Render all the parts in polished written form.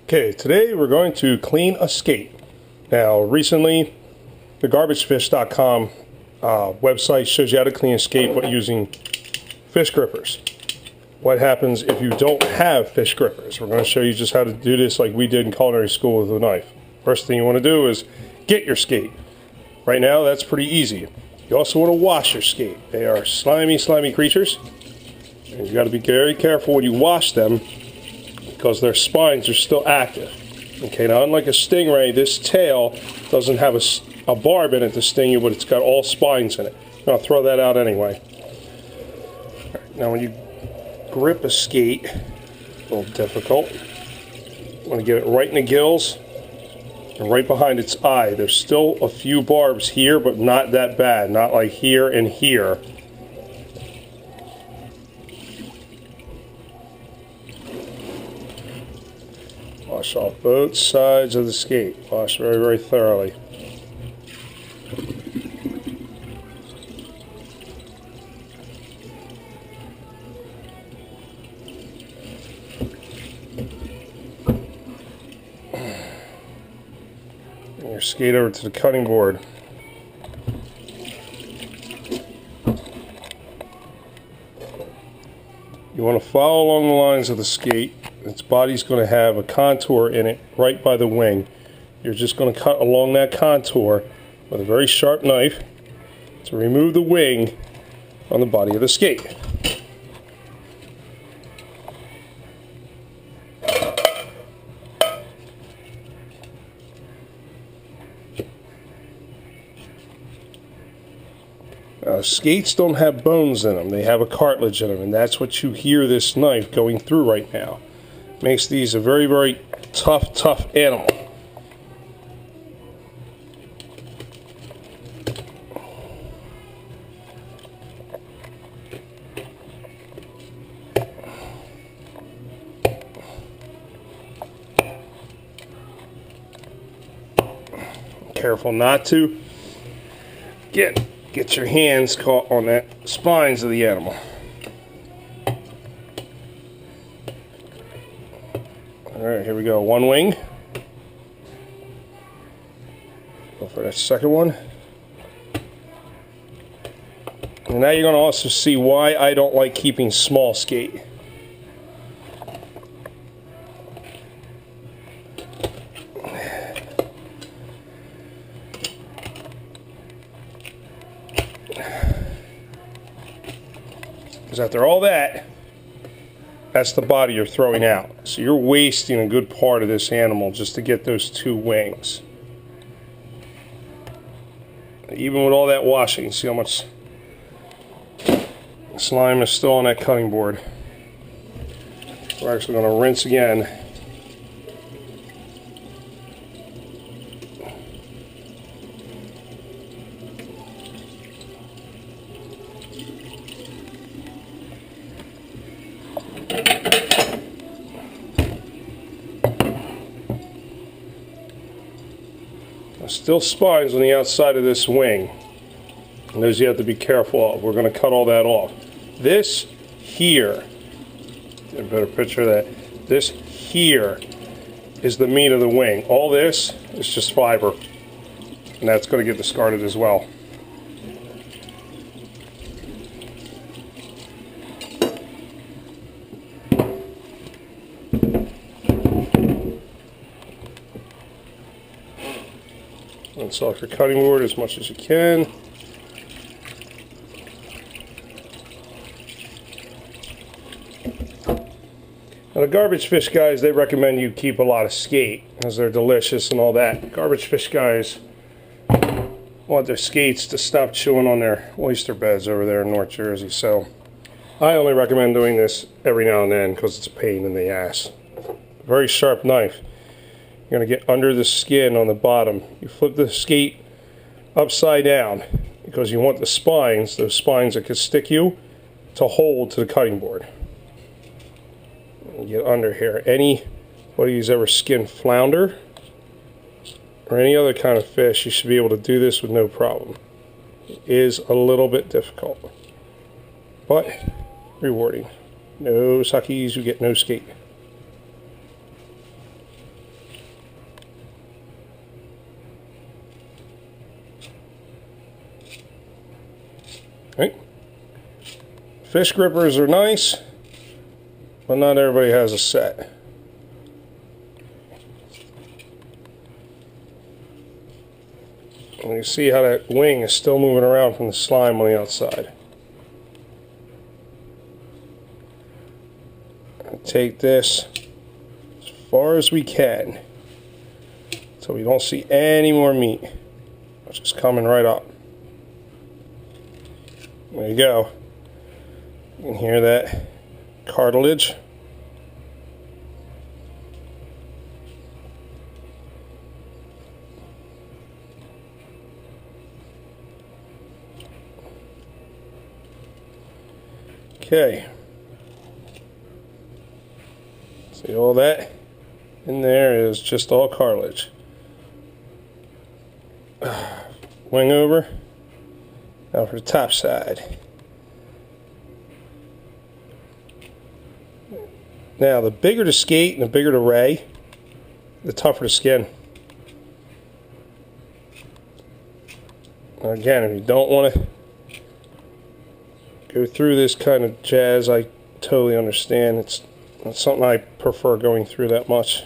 Okay, today we're going to clean a skate. Now, recently, the GarbageFish.com website shows you how to clean a skate by using fish grippers. What happens if you don't have fish grippers? We're going to show you just how to do this like we did in culinary school with a knife. First thing you want to do is get your skate. Right now, that's pretty easy. You also want to wash your skate. They are slimy, slimy creatures. And you got to be very careful when you wash them, because their spines are still active. Okay, now unlike a stingray, this tail doesn't have a barb in it to sting you, but it's got all spines in it. I'll throw that out anyway. Right, now when you grip a skate, a little difficult. You want to get it right in the gills and right behind its eye. There's still a few barbs here, but not that bad. Not like here and here. Wash off both sides of the skate. Wash very, very thoroughly. And your skate over to the cutting board. You want to follow along the lines of the skate. Its body's going to have a contour in it right by the wing. You're just going to cut along that contour with a very sharp knife to remove the wing on the body of the skate. Skates don't have bones in them. They have a cartilage in them, and that's what you hear this knife going through right now. Makes these a very, very tough animal. Careful not to get your hands caught on that spines of the animal. Alright, here we go. One wing. Go for that second one. And now you're going to also see why I don't like keeping small skate. Because after all that, that's the body you're throwing out. So you're wasting a good part of this animal just to get those two wings. Even with all that washing, see how much slime is still on that cutting board. We're actually going to rinse again. Still spines on the outside of this wing, and those you have to be careful of. We're going to cut all that off. This here, get a better picture of that. This here is the meat of the wing. All this is just fiber, and that's going to get discarded as well. Rinse off your cutting board as much as you can. Now the Garbage Fish guys, they recommend you keep a lot of skate because they're delicious and all that. Garbage Fish guys want their skates to stop chewing on their oyster beds over there in North Jersey. So I only recommend doing this every now and then because it's a pain in the ass. Very sharp knife. You're going to get under the skin on the bottom. You flip the skate upside down because you want the spines, those spines that could stick you, to hold to the cutting board. Get under here. Anybody who's ever skinned flounder or any other kind of fish, you should be able to do this with no problem. It is a little bit difficult, but rewarding. No suckies, you get no skate. Right? Fish grippers are nice, but not everybody has a set. And you see how that wing is still moving around from the slime on the outside. And take this as far as we can so we don't see any more meat. It's just coming right up. There you go. You can hear that cartilage. Okay. See all that in there is just all cartilage. Wing over. Now for the top side. Now the bigger the skate and the bigger the ray, the tougher the skin. Now again, if you don't want to go through this kind of jazz, I totally understand. It's not something I prefer going through that much.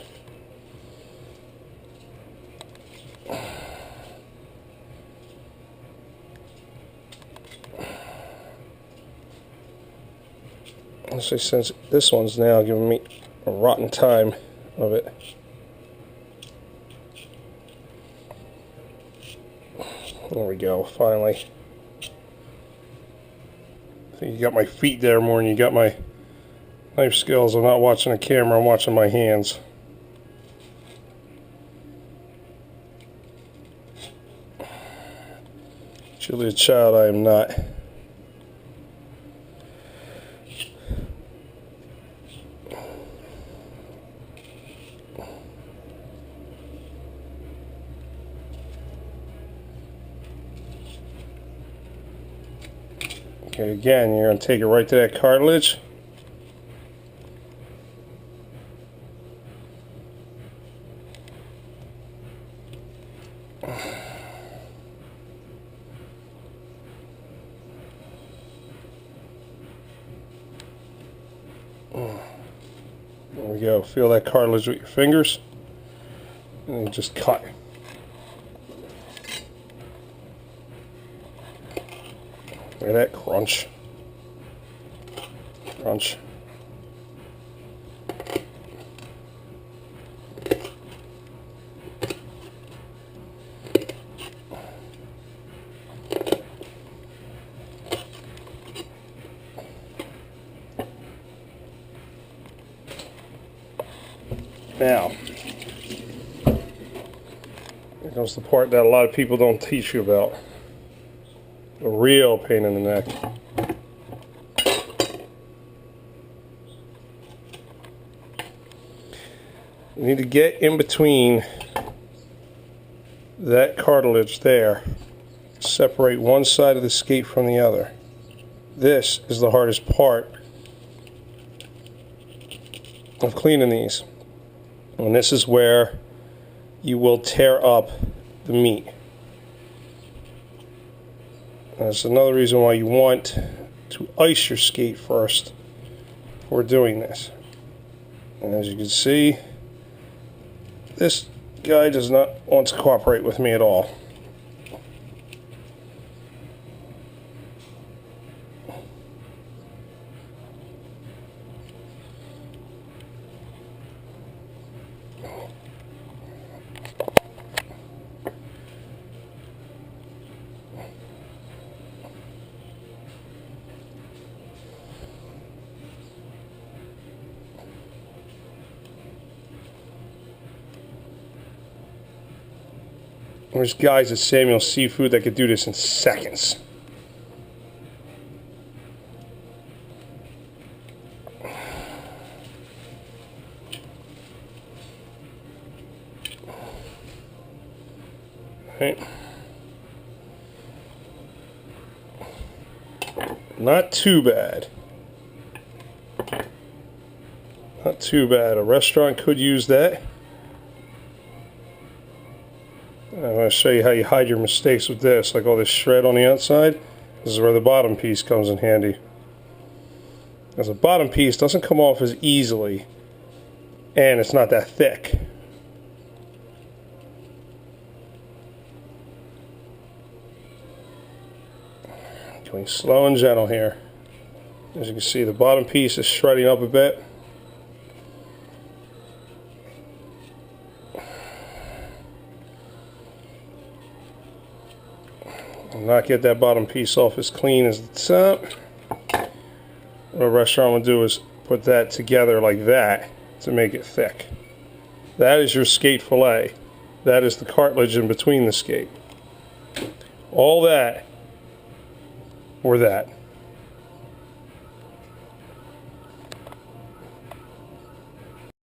Especially since this one's now giving me a rotten time of it. There we go, finally. I think you got my feet there more than you got my knife skills. I'm not watching a camera, I'm watching my hands. Surely a child I am not. Okay, again, you're going to take it right to that cartilage. There we go. Feel that cartilage with your fingers. And you just cut. Look at that crunch. Crunch. Now, here comes the part that a lot of people don't teach you about. A real pain in the neck. You need to get in between that cartilage there. Separate one side of the skate from the other. This is the hardest part of cleaning these. And this is where you will tear up the meat. That's another reason why you want to ice your skate first before doing this. And as you can see, this guy does not want to cooperate with me at all. There's guys at Samuel Seafood that could do this in seconds. Right. Not too bad. Not too bad. A restaurant could use that. I'm going to show you how you hide your mistakes with this, like all this shred on the outside. This is where the bottom piece comes in handy. As the bottom piece doesn't come off as easily, and it's not that thick. Going slow and gentle here. As you can see, the bottom piece is shredding up a bit. I'll not get that bottom piece off as clean as the top. What a restaurant will do is put that together like that to make it thick. That is your skate fillet. That is the cartilage in between the skate. All that or that.